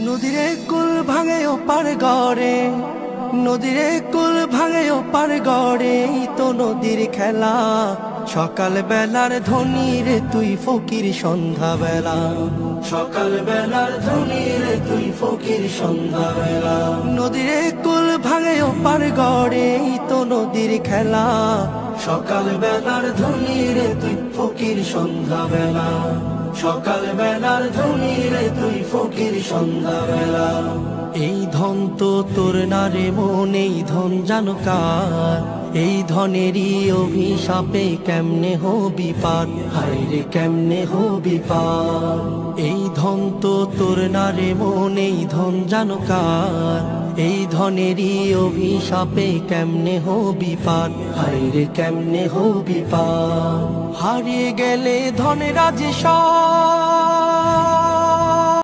নদীরে কুল ভাঙে ওপার গড়ে, নদীরে কুল ভাঙে ওপার গড়ে, তো নদীর খেলা। সকাল বেলার ধনী রে তুই ফকির সন্ধ্যা বেলা, সকাল বেলার ধনী রে তুই ফকির সন্ধ্যা বেলা। নদীরে কুল ভাঙে ওপার গড়ে, তো নদীর খেলা। সকাল বেলার ধনী রে তুই ফকির সন্ধ্যা বেলা, সকাল বেলার ধনী রে তুই ফকির সন্ধ্যা বেলা। এই ধন তো তোর না রে মন, এই ধন জানো কার? এই ধনেরই অভিশাপে কেমনে হবি পার, হায় রে কেমনে হবি পার। এই ধন তো তোর না রে মন, এই ধন জানো কার? এই ধনেরই অভিশাপে কেমনে হবি পার, হায় রে কেমনে হবি পার। হারিয়ে গেলে ধনেরা যে সব